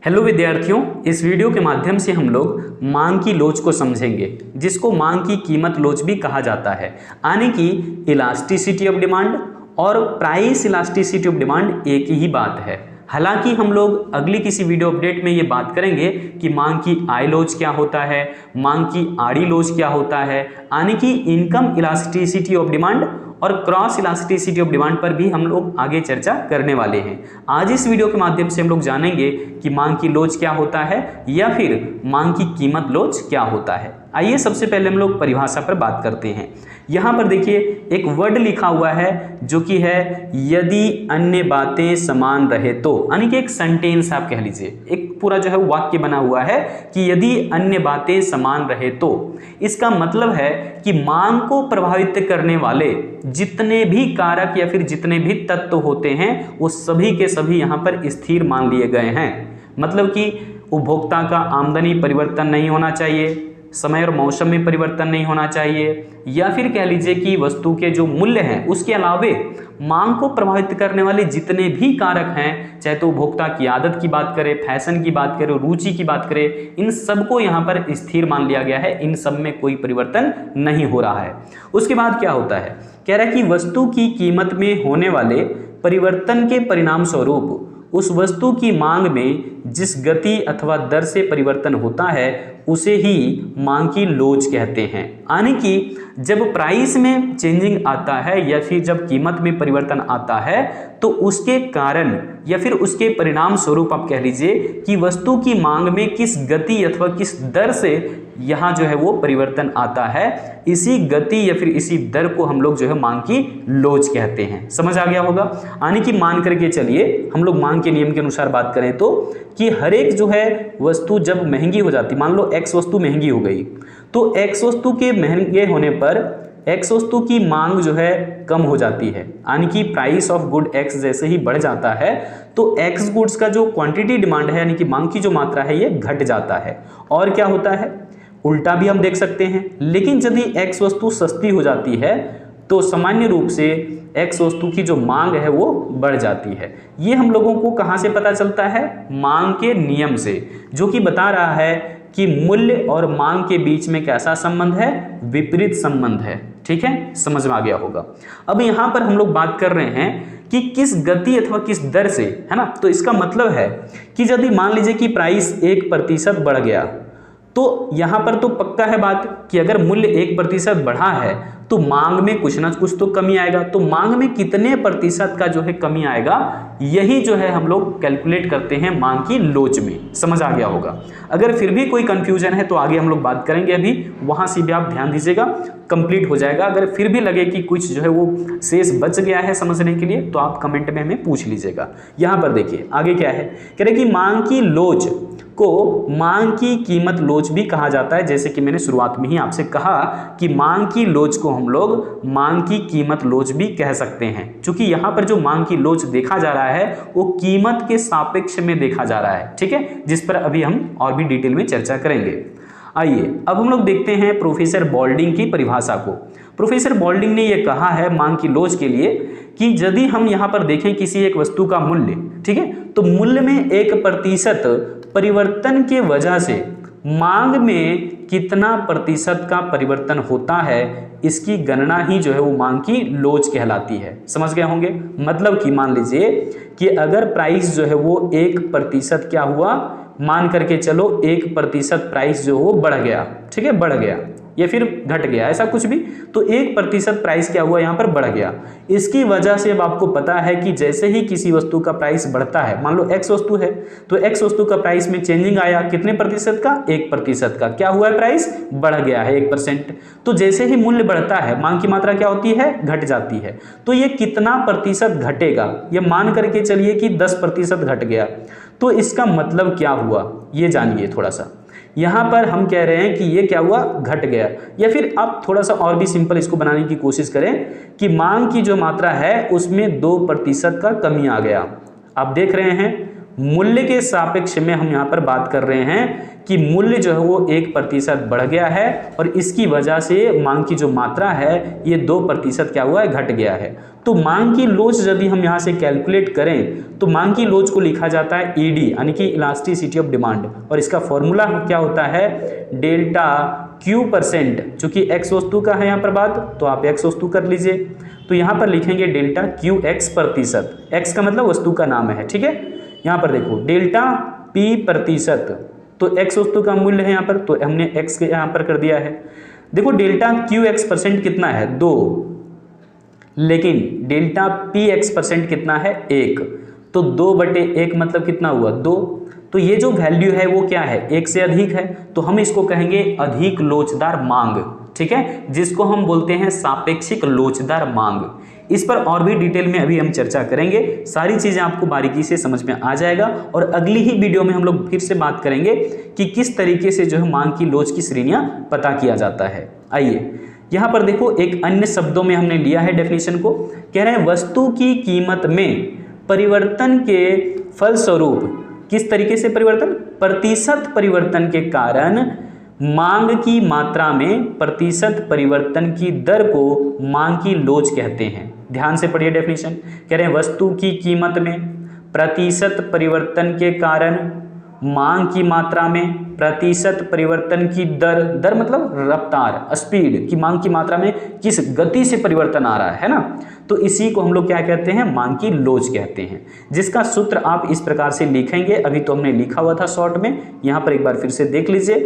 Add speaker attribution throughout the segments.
Speaker 1: Hello विद्यार्थियों, इस video के माध्यम से हम लोग मांग की लोच को समझेंगे, जिसको मांग की कीमत लोच भी कहा जाता है। यानी कि इलास्टिसिटी ऑफ डिमांड और प्राइस इलास्टिसिटी ऑफ डिमांड एक ही बात है। हालांकि हम लोग अगली किसी वीडियो अपडेट में ये बात करेंगे कि मांग की आई लोच क्या होता है, मांग की आड़ी लोच क्या होता है, यानी कि इनकम इलास्टिसिटी ऑफ डिमांड और क्रॉस इलास्टिसिटी ऑफ डिमांड पर भी हम लोग आगे चर्चा करने वाले हैं। आज इस वीडियो के माध्यम से हम लोग जानेंगे कि मांग की लोच क्या होता है या फिर मांग की कीमत लोच क्या होता है। आइए सबसे पहले हम लोग परिभाषा पर बात करते हैं। यहाँ पर देखिए एक वर्ड लिखा हुआ है जो कि है यदि अन्य बातें समान रहे तो, यानी कि एक सेंटेंस आप कह लीजिए, एक पूरा जो है वाक्य बना हुआ है कि यदि अन्य बातें समान रहे तो। इसका मतलब है कि मांग को प्रभावित करने वाले जितने भी कारक या फिर जितने भी तत्व होते हैं वो सभी के सभी यहाँ पर स्थिर मान लिए गए हैं। मतलब कि उपभोक्ता का आमदनी परिवर्तन नहीं होना चाहिए, समय और मौसम में परिवर्तन नहीं होना चाहिए, या फिर कह लीजिए कि वस्तु के जो मूल्य हैं उसके अलावे मांग को प्रभावित करने वाले जितने भी कारक हैं, चाहे तो उपभोक्ता की आदत की बात करें, फैशन की बात करें, रुचि की बात करें, इन सबको यहाँ पर स्थिर मान लिया गया है। इन सब में कोई परिवर्तन नहीं हो रहा है। उसके बाद क्या होता है, कह रहा है कि वस्तु की कीमत में होने वाले परिवर्तन के परिणाम स्वरूप उस वस्तु की मांग में जिस गति अथवा दर से परिवर्तन होता है उसे ही मांग की लोच कहते हैं। यानी कि जब प्राइस में चेंजिंग आता है या फिर जब कीमत में परिवर्तन आता है तो उसके कारण या फिर उसके परिणाम स्वरूप आप कह लीजिए कि वस्तु की मांग में किस गति अथवा किस दर से यहाँ जो है वो परिवर्तन आता है, इसी गति या फिर इसी दर को हम लोग जो है मांग की लोच कहते हैं। समझ आ गया होगा। यानी कि मान करके चलिए हम लोग मांग के नियम के अनुसार बात करें तो कि हर एक जो है वस्तु जब महंगी हो जाती, मान लो एक्स वस्तु महंगी हो गई तो एक्स वस्तु के महंगे होने पर एक्स वस्तु की मांग जो है कम हो जाती है। यानी कि प्राइस ऑफ गुड एक्स जैसे ही बढ़ जाता है तो एक्स गुड्स का जो क्वांटिटी डिमांड है यानी कि मांग की जो मात्रा है ये घट जाता है। और क्या होता है, उल्टा भी हम देख सकते हैं। लेकिन यदि एक्स वस्तु सस्ती हो जाती है तो सामान्य रूप से एक्स वस्तु की जो मांग है वो बढ़ जाती है। ये हम लोगों को कहाँ से पता चलता है, मांग के नियम से, जो कि बता रहा है कि मूल्य और मांग के बीच में कैसा संबंध है, विपरीत संबंध है। ठीक है, समझ में आ गया होगा। अब यहाँ पर हम लोग बात कर रहे हैं कि किस गति अथवा किस दर से, है ना। तो इसका मतलब है कि यदि मान लीजिए कि प्राइस 1% बढ़ गया तो यहाँ पर तो पक्का है बात कि अगर मूल्य 1% बढ़ा है तो मांग में कुछ ना कुछ तो कमी आएगा। तो मांग में कितने प्रतिशत का जो है कमी आएगा, यही जो है हम लोग कैलकुलेट करते हैं मांग की लोच में। समझ आ गया होगा। अगर फिर भी कोई कंफ्यूजन है तो आगे हम लोग बात करेंगे, अभी वहां से भी आप ध्यान दीजिएगा, कंप्लीट हो जाएगा। अगर फिर भी लगे कि कुछ जो है वो शेष बच गया है समझने के लिए तो आप कमेंट में हमें पूछ लीजिएगा। यहाँ पर देखिए आगे क्या है, कह रहे कि मांग की लोच को मांग की कीमत लोच भी कहा जाता है। जैसे कि मैंने शुरुआत में ही आपसे कहा कि मांग की लोच को हम लोग मांग की कीमत लोच भी कह सकते हैं, क्योंकि यहाँ पर जो मांग की लोच देखा जा रहा है वो कीमत के सापेक्ष में देखा जा रहा है। ठीक है, जिस पर अभी हम और भी डिटेल में चर्चा करेंगे। आइए अब हम लोग देखते हैं प्रोफेसर बॉल्डिंग की परिभाषा को। प्रोफेसर बॉल्डिंग ने यह कहा है मांग की लोच के लिए कि यदि हम यहाँ पर देखें किसी एक वस्तु का मूल्य, ठीक है, तो मूल्य में 1% परिवर्तन के वजह से मांग में कितना प्रतिशत का परिवर्तन होता है, इसकी गणना ही जो है वो मांग की लोच कहलाती है। समझ गए होंगे। मतलब कि मान लीजिए कि अगर प्राइस जो है वो 1% क्या हुआ, मान करके चलो 1% प्राइस जो वो बढ़ गया, ठीक है, बढ़ गया या फिर घट गया, ऐसा कुछ भी, तो 1% प्राइस क्या हुआ यहाँ पर बढ़ गया। इसकी वजह से अब आपको पता है कि जैसे ही किसी वस्तु का प्राइस बढ़ता है, मान लो एक्स वस्तु है तो एक्स वस्तु का प्राइस में चेंजिंग आया, कितने प्रतिशत का, 1% का, क्या हुआ है, प्राइस बढ़ गया है 1%। तो जैसे ही मूल्य बढ़ता है मांग की मात्रा क्या होती है, घट जाती है। तो ये कितना प्रतिशत घटेगा, ये मान करके चलिए कि 10% घट गया, तो इसका मतलब क्या हुआ ये जानिए थोड़ा सा। यहाँ पर हम कह रहे हैं कि ये क्या हुआ, घट गया। या फिर आप थोड़ा सा और भी सिंपल इसको बनाने की कोशिश करें कि मांग की जो मात्रा है उसमें 2% का कमी आ गया। आप देख रहे हैं मूल्य के सापेक्ष में हम यहाँ पर बात कर रहे हैं कि मूल्य जो है वो 1% बढ़ गया है और इसकी वजह से मांग की जो मात्रा है ये 2% क्या हुआ है, घट गया है। तो मांग की लोच यदि हम यहाँ से कैलकुलेट करें तो मांग की लोच को लिखा जाता है ईडी यानी कि इलास्टिसिटी ऑफ डिमांड, और इसका फॉर्मूला क्या होता है, डेल्टा Q%, चूंकि x वस्तु का है यहाँ पर बात तो आप x वस्तु कर लीजिए, तो यहाँ पर लिखेंगे डेल्टा QX%, x का मतलब वस्तु का नाम है, ठीक है। यहाँ पर देखो डेल्टा P%, तो x वस्तु का मूल्य है यहाँ पर, तो हमने x के यहाँ पर कर दिया है। देखो डेल्टा QX% कितना है 2, लेकिन डेल्टा Px% कितना है 1, तो 2/1 मतलब कितना हुआ 2, तो ये जो वैल्यू है वो क्या है, 1 से अधिक है, तो हम इसको कहेंगे अधिक लोचदार मांग, ठीक है, जिसको हम बोलते हैं सापेक्षिक लोचदार मांग। इस पर और भी डिटेल में अभी हम चर्चा करेंगे, सारी चीजें आपको बारीकी से समझ में आ जाएगा, और अगली ही वीडियो में हम लोग फिर से बात करेंगे कि किस तरीके से जो है मांग की लोच की श्रेणियां पता किया जाता है। आइए यहाँ पर देखो एक अन्य शब्दों में हमने लिया है डेफिनेशन को, कह रहे हैं वस्तु की कीमत में परिवर्तन के फलस्वरूप, किस तरीके से परिवर्तन, प्रतिशत परिवर्तन के कारण मांग की मात्रा में प्रतिशत परिवर्तन की दर को मांग की लोच कहते हैं। ध्यान से पढ़िए डेफिनेशन, कह रहे हैं वस्तु की कीमत में प्रतिशत परिवर्तन के कारण मांग की मात्रा में प्रतिशत परिवर्तन की दर, दर मतलब रफ्तार, स्पीड, की मांग की मात्रा में किस गति से परिवर्तन आ रहा है ना, तो इसी को हम लोग क्या कहते हैं, मांग की लोच कहते हैं, जिसका सूत्र आप इस प्रकार से लिखेंगे। अभी तो हमने लिखा हुआ था शॉर्ट में, यहाँ पर एक बार फिर से देख लीजिए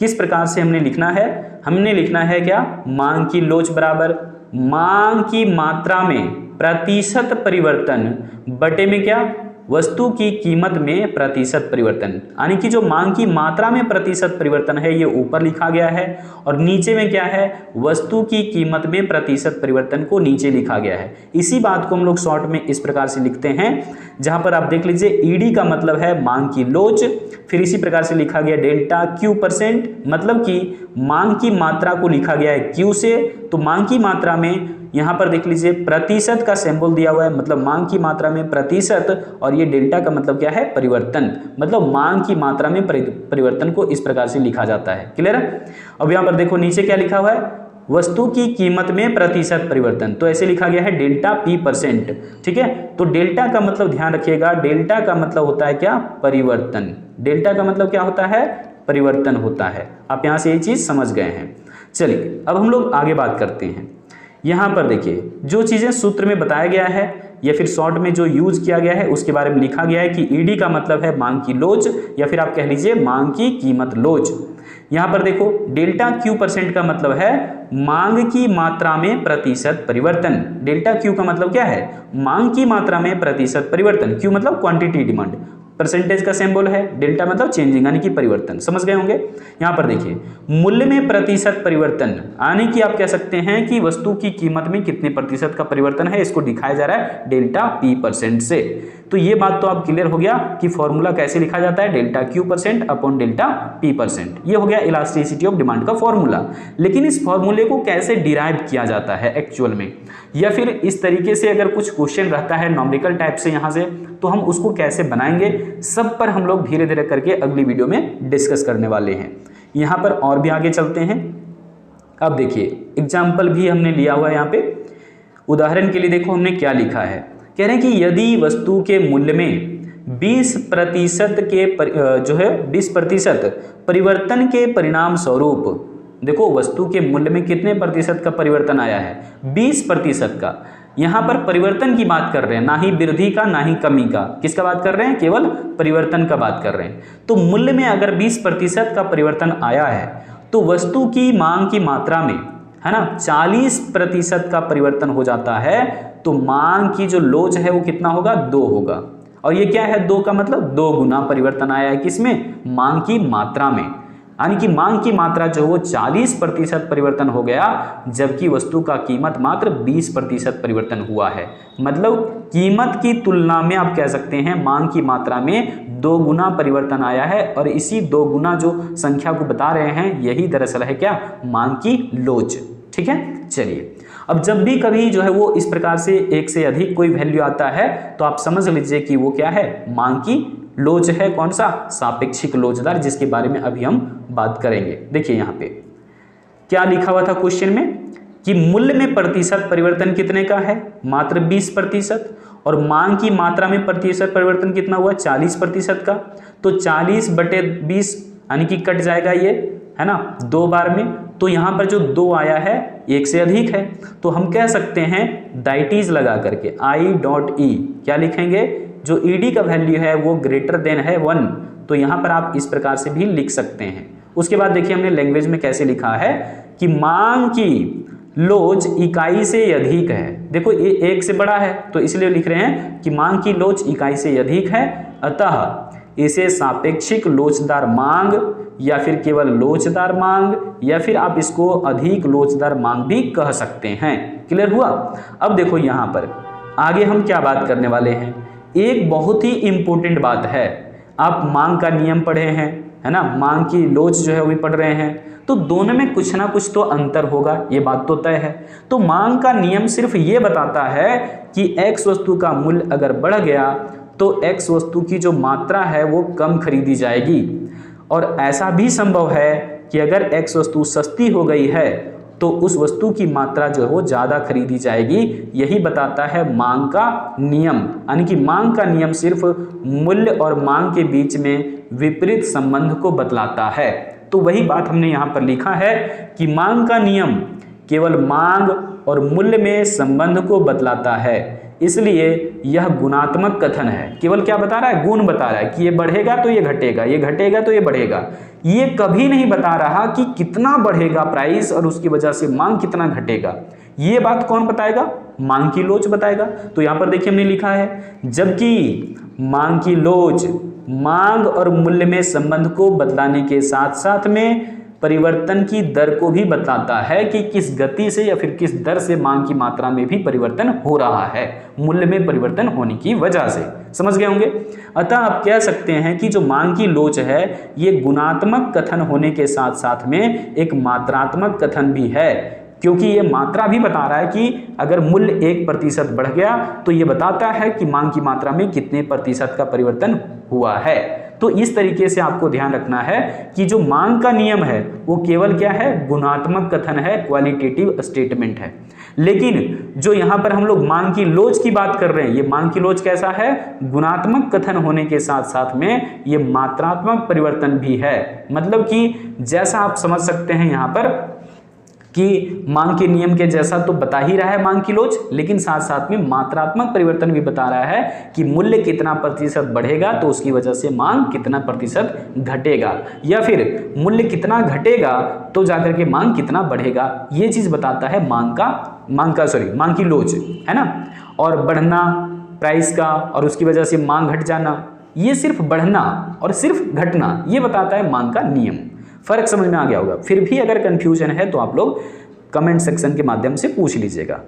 Speaker 1: किस प्रकार से हमने लिखना है। हमने लिखना है क्या, मांग की लोच बराबर मांग की मात्रा में प्रतिशत परिवर्तन बटे में क्या, वस्तु की कीमत में प्रतिशत परिवर्तन, यानी कि जो मांग की मात्रा में प्रतिशत परिवर्तन है ये ऊपर लिखा गया है, और नीचे में क्या है, वस्तु की कीमत में प्रतिशत परिवर्तन को नीचे लिखा गया है। इसी बात को हम लोग शॉर्ट में इस प्रकार से लिखते हैं, जहां पर आप देख लीजिए ईडी का मतलब है मांग की लोच, फिर इसी प्रकार से लिखा गया डेल्टा Q%, मतलब कि मांग की मात्रा को लिखा गया है Q से, तो मांग की मात्रा में यहाँ पर देख लीजिए प्रतिशत का सिंबल दिया हुआ है, मतलब मांग की मात्रा में प्रतिशत, और ये डेल्टा का मतलब क्या है, परिवर्तन, मतलब मांग की मात्रा में परिवर्तन को इस प्रकार से लिखा जाता है। क्लियर है। अब यहाँ पर देखो नीचे क्या लिखा हुआ है, वस्तु की कीमत में प्रतिशत परिवर्तन, तो ऐसे लिखा गया है डेल्टा P%, ठीक है। तो डेल्टा का मतलब ध्यान रखिएगा, डेल्टा का मतलब होता है क्या, परिवर्तन, डेल्टा का मतलब क्या होता है, परिवर्तन होता है। आप यहाँ से ये चीज समझ गए हैं। चलिए अब हम लोग आगे बात करते हैं। यहाँ पर देखिए जो चीज़ें सूत्र में बताया गया है या फिर शॉर्ट में जो यूज किया गया है उसके बारे में लिखा गया है कि ईडी का मतलब है मांग की लोच, या फिर आप कह लीजिए मांग की कीमत लोच। यहाँ पर देखो डेल्टा Q% का मतलब है मांग की मात्रा में प्रतिशत परिवर्तन। डेल्टा Q का मतलब क्या है, मांग की मात्रा में प्रतिशत परिवर्तन, Q मतलब क्वांटिटी डिमांड, परसेंटेज का सिंबल है, डेल्टा मतलब चेंजिंग यानी कि परिवर्तन, समझ गए होंगे। यहाँ पर देखिए मूल्य में प्रतिशत परिवर्तन, यानी कि आप कह सकते हैं कि वस्तु की कीमत में कितने प्रतिशत का परिवर्तन है, इसको दिखाया जा रहा है डेल्टा P% से। तो ये बात तो आप क्लियर हो गया कि फॉर्मूला कैसे लिखा जाता है, delta Q% upon delta P%। ये हो गया इलास्टिसिटी ऑफ डिमांड का फॉर्मूला। लेकिन इस फॉर्मूले को कैसे डिराइव किया जाता है एक्चुअल में, या फिर इस तरीके से अगर कुछ क्वेश्चन रहता है नॉमेरिकल टाइप से यहाँ से, तो हम उसको कैसे बनाएंगे, सब पर हम लोग धीरे धीरे करके अगली वीडियो में डिस्कस करने वाले हैं। यहाँ पर और भी आगे चलते हैं। अब देखिए एग्जाम्पल भी हमने लिया हुआ है यहाँ पे, उदाहरण के लिए देखो हमने क्या लिखा है, कह रहे हैं कि यदि वस्तु के मूल्य में 20% के जो है 20% परिवर्तन के परिणाम स्वरूप, देखो वस्तु के मूल्य में कितने प्रतिशत का परिवर्तन आया है, 20% का। यहाँ पर परिवर्तन की बात कर रहे हैं, ना ही वृद्धि का ना ही कमी का, किसका बात कर रहे हैं, केवल परिवर्तन का बात कर रहे हैं। तो मूल्य में अगर 20% का परिवर्तन आया है तो वस्तु की मांग की मात्रा में, है ना, 40% का परिवर्तन हो जाता है, तो मांग की जो लोच है वो कितना होगा, 2 होगा। और ये क्या है, 2 का मतलब 2 गुना परिवर्तन आया है किसमें, मांग की मात्रा में, यानी कि मांग की मात्रा जो वो 40% परिवर्तन हो गया, जबकि वस्तु का कीमत मात्र 20% परिवर्तन हुआ है। मतलब कीमत की तुलना में आप कह सकते हैं मांग की मात्रा में 2 गुना परिवर्तन आया है, और इसी 2 गुना जो संख्या को बता रहे हैं यही दरअसल है क्या, मांग की लोच। ठीक है। चलिए अब जब भी कभी जो है वो इस प्रकार से एक से अधिक कोई वैल्यू आता है तो आप समझ लीजिए कि वो क्या है, मांग की लोच है कौन सा, सापेक्षिक लोचदार, जिसके बारे में अभी हम बात करेंगे। देखिए यहाँ पे क्या लिखा हुआ था क्वेश्चन में कि मूल्य में प्रतिशत परिवर्तन कितने का है, मात्र 20%, और मांग की मात्रा में प्रतिशत परिवर्तन कितना हुआ, 40% का। तो 40/20 यानी कि कट जाएगा ये, है ना, 2 बार में। तो यहाँ पर जो 2 आया है 1 से अधिक है, तो हम कह सकते हैं डाइटीज लगा करके I.E क्या लिखेंगे, जो ED का वैल्यू है वो ग्रेटर देन है 1। तो यहाँ पर आप इस प्रकार से भी लिख सकते हैं। उसके बाद देखिए हमने लैंग्वेज में कैसे लिखा है कि मांग की लोच इकाई से अधिक है। देखो ये 1 से बड़ा है तो इसलिए लिख रहे हैं कि मांग की लोच इकाई से अधिक है, अतः इसे सापेक्षिक लोचदार मांग या फिर केवल लोचदार मांग या फिर आप इसको अधिक लोचदार मांग भी कह सकते हैं। क्लियर हुआ। अब देखो यहाँ पर आगे हम क्या बात करने वाले हैं, एक बहुत ही इंपॉर्टेंट बात है। आप मांग का नियम पढ़े हैं, है ना, मांग की लोच जो है वो भी पढ़ रहे हैं, तो दोनों में कुछ ना कुछ तो अंतर होगा, ये बात तो तय है। तो मांग का नियम सिर्फ ये बताता है कि X वस्तु का मूल्य अगर बढ़ गया तो X वस्तु की जो मात्रा है वो कम खरीदी जाएगी, और ऐसा भी संभव है कि अगर X वस्तु सस्ती हो गई है तो उस वस्तु की मात्रा जो है वो ज़्यादा खरीदी जाएगी। यही बताता है मांग का नियम, यानी कि मांग का नियम सिर्फ मूल्य और मांग के बीच में विपरीत संबंध को बतलाता है। तो वही बात हमने यहाँ पर लिखा है कि मांग का नियम केवल मांग और मूल्य में संबंध को बतलाता है, इसलिए यह गुणात्मक कथन है। केवल क्या बता रहा है, गुण बता रहा है कि ये बढ़ेगा तो ये घटेगा, ये घटेगा तो ये बढ़ेगा। ये कभी नहीं बता रहा कि कितना बढ़ेगा प्राइस और उसकी वजह से मांग कितना घटेगा। ये बात कौन बताएगा, मांग की लोच बताएगा। तो यहाँ पर देखिए हमने लिखा है, जबकि मांग की लोच मांग और मूल्य में संबंध को बतलाने के साथ साथ में परिवर्तन की दर को भी बताता है कि किस गति से या फिर किस दर से मांग की मात्रा में भी परिवर्तन हो रहा है, मूल्य में परिवर्तन होने की वजह से। समझ गए होंगे। अतः आप कह सकते हैं कि जो मांग की लोच है ये गुणात्मक कथन होने के साथ साथ में एक मात्रात्मक कथन भी है, क्योंकि ये मात्रा भी बता रहा है कि अगर मूल्य 1% बढ़ गया तो ये बताता है कि मांग की मात्रा में कितने प्रतिशत का परिवर्तन हुआ है। तो इस तरीके से आपको ध्यान रखना है कि जो मांग का नियम है वो केवल क्या है, गुणात्मक कथन है, क्वालिटेटिव स्टेटमेंट है। लेकिन जो यहाँ पर हम लोग मांग की लोच की बात कर रहे हैं, ये मांग की लोच कैसा है, गुणात्मक कथन होने के साथ साथ में ये मात्रात्मक परिवर्तन भी है। मतलब कि जैसा आप समझ सकते हैं यहाँ पर कि मांग के नियम के जैसा तो बता ही रहा है मांग की लोच, लेकिन साथ साथ में मात्रात्मक परिवर्तन भी बता रहा है कि मूल्य कितना प्रतिशत बढ़ेगा तो उसकी वजह से मांग कितना प्रतिशत घटेगा, या फिर मूल्य कितना घटेगा तो जाकर के मांग कितना बढ़ेगा। ये चीज बताता है मांग की लोच, है ना। और बढ़ना प्राइस का और उसकी वजह से मांग घट जाना, ये सिर्फ बढ़ना और सिर्फ घटना ये बताता है मांग का नियम। फर्क समझ में आ गया होगा। फिर भी अगर कंफ्यूजन है तो आप लोग कमेंट सेक्शन के माध्यम से पूछ लीजिएगा।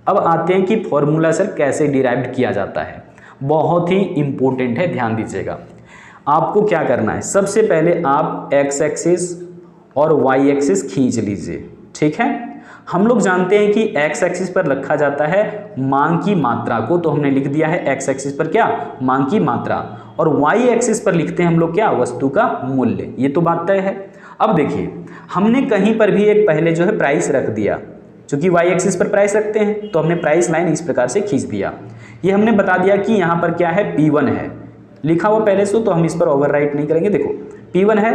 Speaker 1: अब आते हैं कि फॉर्मूला सर कैसे डिराइव्ड किया जाता है। बहुत ही इंपॉर्टेंट है, ध्यान दीजिएगा। आपको क्या करना है, सबसे पहले आप एक्स एक्सिस और वाई एक्सिस खींच लीजिए, ठीक है। हम लोग जानते हैं कि एक्स एक्सिस पर रखा जाता है मांग की मात्रा को, तो हमने लिख दिया है एक्स एक्सिस पर क्या, मांग की मात्रा, और वाई एक्सिस पर लिखते हैं हम लोग क्या, वस्तु का मूल्य। ये तो बात तय है। अब देखिए हमने कहीं पर भी एक पहले जो है प्राइस रख दिया, क्योंकि वाई एक्सिस पर प्राइस रखते हैं तो हमने प्राइस लाइन इस प्रकार से खींच दिया। ये हमने बता दिया कि यहाँ पर क्या है, P1 है लिखा हुआ पहले से, तो हम इस पर ओवरराइट नहीं करेंगे। देखो P1 है,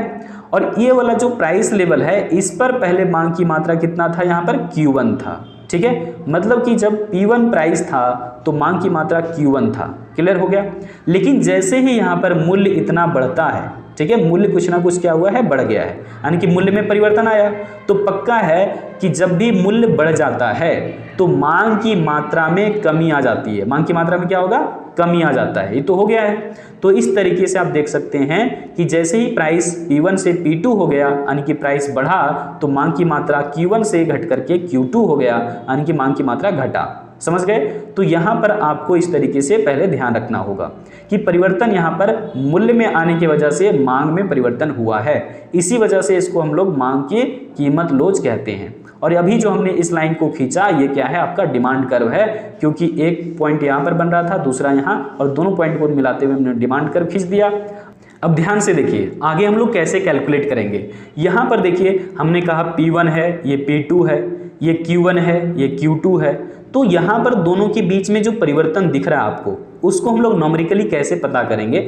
Speaker 1: और ये वाला जो प्राइस लेवल है इस पर पहले मांग की मात्रा कितना था, यहाँ पर Q1 था, ठीक है। मतलब कि जब P1 प्राइस था तो मांग की मात्रा Q1 था। क्लियर हो गया। लेकिन जैसे ही यहाँ पर मूल्य इतना बढ़ता है, ठीक है, मूल्य कुछ ना कुछ क्या हुआ है, बढ़ गया है, यानी कि मूल्य में परिवर्तन आया, तो पक्का है कि जब भी मूल्य बढ़ जाता है तो मांग की मात्रा में कमी आ जाती है। मांग की मात्रा में क्या होगा, कमी आ जाता है। ये तो हो गया है। तो इस तरीके से आप देख सकते हैं कि जैसे ही प्राइस P1 से P2 हो गया, यानी कि प्राइस बढ़ा, तो मांग की मात्रा Q1 से घट करके Q2 हो गया, यानी कि मांग की मात्रा घटा। समझ गए। तो यहाँ पर आपको इस तरीके से पहले ध्यान रखना होगा कि परिवर्तन यहाँ पर मूल्य में आने की वजह से मांग में परिवर्तन हुआ है, इसी वजह से इसको हम लोग मांग की कीमत लोच कहते हैं। और अभी जो हमने इस लाइन को खींचा ये क्या है, आपका डिमांड कर्व है, क्योंकि एक पॉइंट यहाँ पर बन रहा था, दूसरा यहाँ, और दोनों पॉइंट को मिलाते हुए हमने डिमांड कर्व खींच दिया। अब ध्यान से देखिए आगे हम लोग कैसे कैलकुलेट करेंगे। यहाँ पर देखिए हमने कहा P1 है, ये P2 है, ये Q1 है, ये Q2 है। तो यहाँ पर दोनों के बीच में जो परिवर्तन दिख रहा है आपको, उसको हम लोग न्यूमेरिकली कैसे पता करेंगे।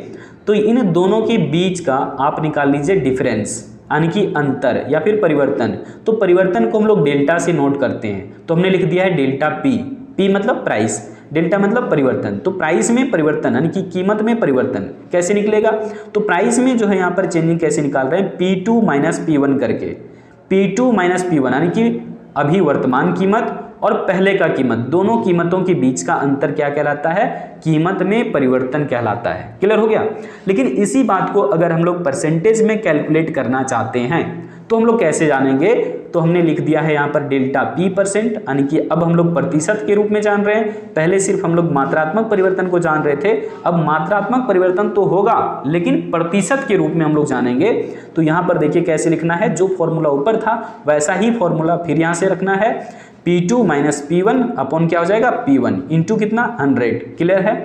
Speaker 1: तो इन दोनों के बीच का आप निकाल लीजिए डिफरेंस, यानी कि अंतर या फिर परिवर्तन। तो परिवर्तन को हम लोग डेल्टा से नोट करते हैं, तो हमने लिख दिया है डेल्टा P। P मतलब प्राइस, डेल्टा मतलब परिवर्तन। तो प्राइस में परिवर्तन यानी कि कीमत में परिवर्तन कैसे निकलेगा, तो प्राइस में जो है यहाँ पर चेंजिंग कैसे निकाल रहे हैं, P2 माइनस P1 करके। P2 माइनस P1 यानी कि अभी वर्तमान कीमत और पहले का कीमत, दोनों कीमतों के बीच का अंतर क्या कहलाता है, कीमत में परिवर्तन कहलाता है। क्लियर हो गया। लेकिन इसी बात को अगर हम लोग परसेंटेज में कैलकुलेट करना चाहते हैं तो हम लोग कैसे जानेंगे, तो हमने लिख दिया है यहाँ पर डेल्टा P%, यानी कि अब हम लोग प्रतिशत के रूप में जान रहे हैं। पहले सिर्फ हम लोग मात्रात्मक परिवर्तन को जान रहे थे, अब मात्रात्मक परिवर्तन तो होगा लेकिन प्रतिशत के रूप में हम लोग जानेंगे। तो यहाँ पर देखिए कैसे लिखना है, जो फॉर्मूला ऊपर था वैसा ही फॉर्मूला फिर यहाँ से रखना है। P2 माइनस P1 अपॉन क्या हो जाएगा, P1 इंटू कितना 100। क्लियर है।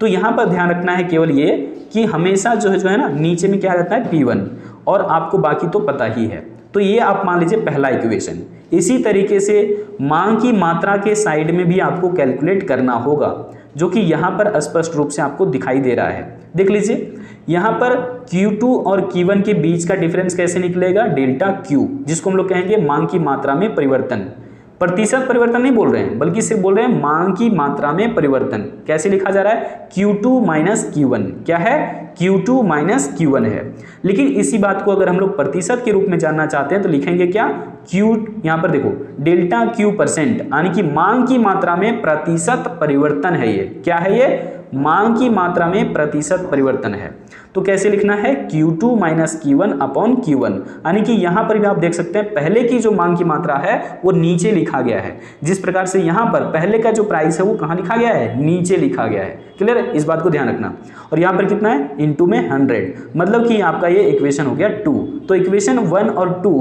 Speaker 1: तो यहाँ पर ध्यान रखना है केवल ये कि हमेशा जो है ना नीचे में क्या रहता है P1, और आपको बाकी तो पता ही है। तो ये आप मान लीजिए पहला इक्वेशन। इसी तरीके से मांग की मात्रा के साइड में भी आपको कैलकुलेट करना होगा, जो कि यहाँ पर स्पष्ट रूप से आपको दिखाई दे रहा है। देख लीजिए यहाँ पर Q2 और Q1 के बीच का डिफरेंस कैसे निकलेगा, डेल्टा Q, जिसको हम लोग कहेंगे मांग की मात्रा में परिवर्तन। प्रतिशत परिवर्तन नहीं बोल रहे हैं, बल्कि सिर्फ बोल रहे हैं मांग की मात्रा में परिवर्तन। कैसे लिखा जा रहा है, Q2 माइनस Q1। क्या है, Q2 माइनस Q1 है। लेकिन इसी बात को अगर हम लोग प्रतिशत के रूप में जानना चाहते हैं तो लिखेंगे क्या, Q, यहाँ पर देखो डेल्टा Q%, यानी कि मांग की मात्रा में प्रतिशत परिवर्तन है। ये क्या है, ये मांग की मात्रा में प्रतिशत परिवर्तन है। तो कैसे लिखना है, Q2 minus Q1 upon Q1, यानी कि यहाँ पर भी आप देख सकते हैं पहले की जो मांग की मात्रा है वो नीचे लिखा गया है। जिस प्रकार से यहाँ पर पहले का जो प्राइस है वो कहाँ लिखा गया है, नीचे लिखा गया है। क्लियर है, इस बात को ध्यान रखना। और यहाँ पर कितना है, इनटू में 100, मतलब कि आपका ये इक्वेशन हो गया 2। तो इक्वेशन 1 और 2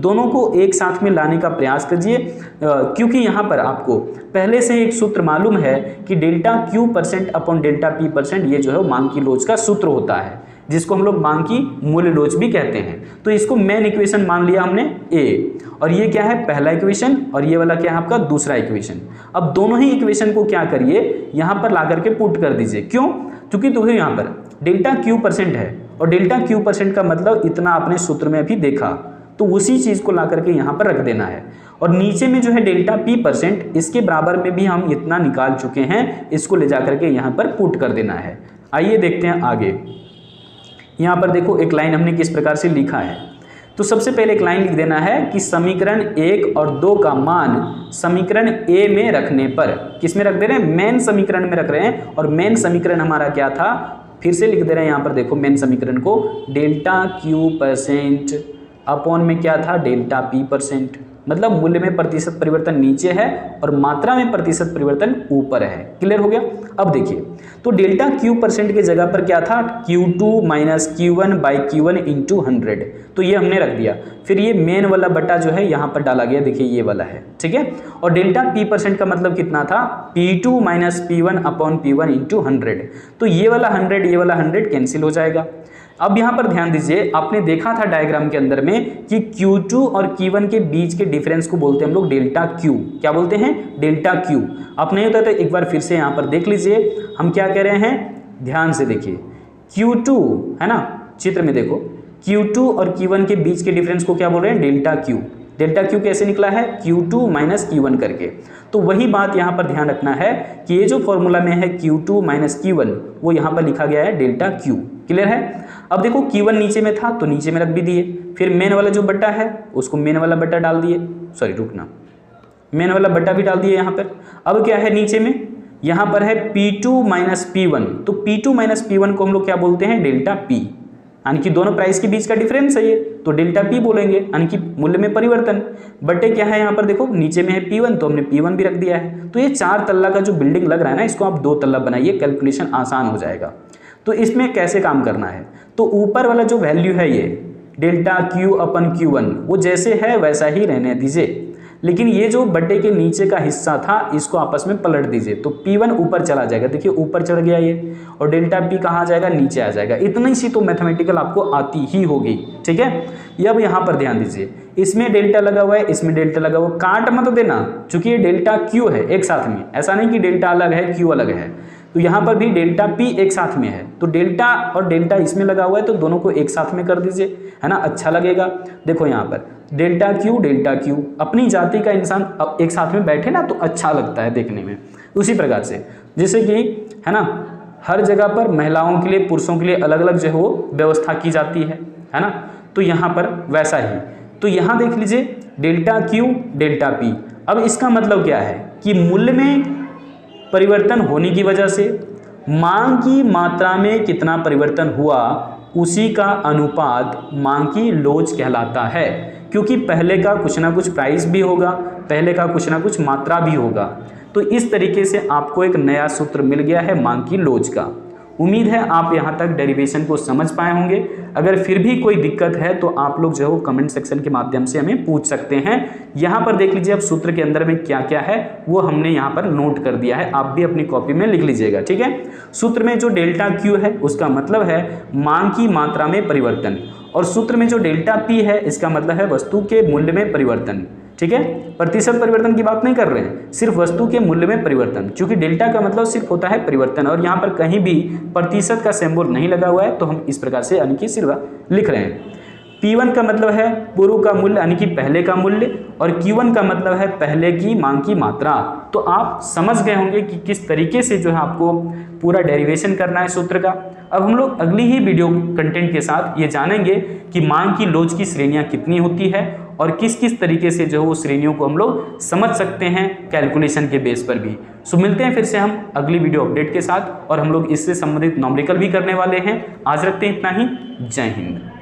Speaker 1: दोनों को एक साथ में लाने का प्रयास कीजिए, क्योंकि यहाँ पर आपको पहले से एक सूत्र मालूम है कि delta Q% upon delta P%, ये जो है मांग की लोच का सूत्र होता है, जिसको हम लोग मांग की मूल्य लोच भी कहते हैं। तो इसको मेन इक्वेशन मान लिया हमने A, और ये क्या है पहला इक्वेशन, और ये वाला क्या है आपका दूसरा इक्वेशन। अब दोनों ही इक्वेशन को क्या करिए, यहाँ पर ला करके पुट कर दीजिए। क्यों, क्योंकि देखिए यहाँ पर डेल्टा Q% है, और डेल्टा Q% का मतलब इतना आपने सूत्र में अभी देखा, तो उसी चीज को ला करके यहाँ पर रख देना है। और नीचे में जो है डेल्टा P%, इसके बराबर में भी हम इतना निकाल चुके हैं, इसको ले जा करके यहाँ पर पुट कर देना है। आइए देखते हैं आगे। यहाँ पर देखो एक लाइन हमने किस प्रकार से लिखा है। तो सबसे पहले एक लाइन लिख देना है कि समीकरण 1 और 2 का मान समीकरण A में रखने पर, किस में रख दे रहे हैं, मेन समीकरण में रख रहे हैं। और मेन समीकरण हमारा क्या था, फिर से लिख दे रहे हैं यहाँ पर देखो मेन समीकरण को, डेल्टा Q% अपॉन में क्या था, डेल्टा P%, मतलब मूल्य में प्रतिशत परिवर्तन नीचे है और मात्रा में प्रतिशत परिवर्तन ऊपर है। क्लियर हो गया। अब देखिए तो डेल्टा Q% के जगह पर क्या था, Q2 minus Q1 by Q1 into 100, तो ये हमने रख दिया। फिर ये मेन वाला बटा जो है यहाँ पर डाला गया, देखिए ये वाला है, ठीक है। और डेल्टा P% का मतलब कितना था, P2 minus P1 upon P1 into 100, तो ये वाला 100 ये वाला 100 कैंसिल हो जाएगा। अब यहाँ पर ध्यान दीजिए, आपने देखा था डायग्राम के अंदर में कि Q2 और Q1 के बीच के डिफरेंस को बोलते हैं हम लोग डेल्टा Q। क्या बोलते हैं, डेल्टा Q। आप नहीं होता तो एक बार फिर से यहाँ पर देख लीजिए हम क्या कह रहे हैं, ध्यान से देखिए। Q2 है ना, चित्र में देखो, Q2 और Q1 के बीच के डिफरेंस को क्या बोल रहे हैं, डेल्टा Q। डेल्टा Q कैसे निकला है, Q2 माइनस Q1 करके। तो वही बात यहाँ पर ध्यान रखना है कि ये जो फॉर्मूला में है Q2 माइनस Q1, वो यहाँ पर लिखा गया है डेल्टा Q। क्लियर है। अब देखो Q1 नीचे में था तो नीचे में रख भी दिए, फिर मेन वाला जो बट्टा है उसको मेन वाला बट्टा डाल दिए, सॉरी रुकना, मेन वाला बट्टा भी डाल दिए यहाँ पर। अब क्या है नीचे में, यहाँ पर है P2 माइनस P1, तो P2 माइनस P1 को हम लोग क्या बोलते हैं, डेल्टा P, यानी कि दोनों प्राइस के बीच का डिफरेंस है ये, तो डेल्टा P बोलेंगे, यानी कि मूल्य में परिवर्तन। बटे क्या है यहाँ पर देखो, नीचे में है P1, तो हमने P1 भी रख दिया है। तो ये 4 तल्ला का जो बिल्डिंग लग रहा है ना, इसको आप 2 तल्ला बनाइए, कैलकुलेशन आसान हो जाएगा। तो इसमें कैसे काम करना है, तो ऊपर वाला जो वैल्यू है ये डेल्टा Q अपन Q1, वो जैसे है वैसा ही रहने दीजिए। लेकिन ये जो बटे के नीचे का हिस्सा था इसको आपस में पलट दीजिए, तो P1 ऊपर चला जाएगा, देखिए ऊपर चढ़ गया ये, और डेल्टा P कहाँ आ जाएगा, नीचे आ जाएगा। इतनी सी तो मैथमेटिकल आपको आती ही होगी, ठीक है। ये अब यहाँ पर ध्यान दीजिए, इसमें डेल्टा लगा हुआ है, इसमें डेल्टा लगा हुआ है, काट मत देना, चूंकि ये डेल्टा Q है एक साथ में, ऐसा नहीं कि डेल्टा अलग है Q अलग है, तो यहाँ पर भी डेल्टा P एक साथ में है, तो डेल्टा और डेल्टा इसमें लगा हुआ है तो दोनों को एक साथ में कर दीजिए, है ना, अच्छा लगेगा। देखो यहाँ पर डेल्टा Q, अपनी जाति का इंसान एक साथ में बैठे ना तो अच्छा लगता है देखने में। उसी प्रकार से जैसे कि, है ना, हर जगह पर महिलाओं के लिए पुरुषों के लिए अलग अलग जो है वो व्यवस्था की जाती है ना, तो यहाँ पर वैसा ही। तो यहाँ देख लीजिए डेल्टा Q, डेल्टा P। अब इसका मतलब क्या है कि मूल्य में परिवर्तन होने की वजह से मांग की मात्रा में कितना परिवर्तन हुआ उसी का अनुपात मांग की लोच कहलाता है, क्योंकि पहले का कुछ ना कुछ प्राइस भी होगा, पहले का कुछ ना कुछ मात्रा भी होगा। तो इस तरीके से आपको एक नया सूत्र मिल गया है मांग की लोच का। उम्मीद है आप यहाँ तक डेरिवेशन को समझ पाए होंगे। अगर फिर भी कोई दिक्कत है तो आप लोग जो है वो कमेंट सेक्शन के माध्यम से हमें पूछ सकते हैं। यहाँ पर देख लीजिए अब सूत्र के अंदर में क्या क्या है वो हमने यहाँ पर नोट कर दिया है, आप भी अपनी कॉपी में लिख लीजिएगा, ठीक है। सूत्र में जो डेल्टा Q है उसका मतलब है मांग की मात्रा में परिवर्तन, और सूत्र में जो डेल्टा P है इसका मतलब है वस्तु के मूल्य में परिवर्तन, ठीक है। प्रतिशत परिवर्तन की बात नहीं कर रहे हैं, सिर्फ वस्तु के मूल्य में परिवर्तन, क्योंकि डेल्टा का मतलब सिर्फ होता है परिवर्तन, और यहाँ पर कहीं भी प्रतिशत का सिंबल नहीं लगा हुआ है, तो हम इस प्रकार से यानी कि सिर्फ लिख रहे हैं। P1 का मतलब है पूर्व का मूल्य यानी कि पहले का मूल्य, और Q1 का मतलब है पहले की मांग की मात्रा। तो आप समझ गए होंगे कि किस तरीके से जो है आपको पूरा डेरिवेशन करना है सूत्र का। अब हम लोग अगली ही वीडियो कंटेंट के साथ ये जानेंगे कि मांग की लोच की श्रेणियां कितनी होती है और किस किस तरीके से जो है वो श्रेणियों को हम लोग समझ सकते हैं कैलकुलेशन के बेस पर भी। सो मिलते हैं फिर से हम अगली वीडियो अपडेट के साथ, और हम लोग इससे संबंधित न्यूमेरिकल भी करने वाले हैं। आज रखते हैं इतना ही। जय हिंद।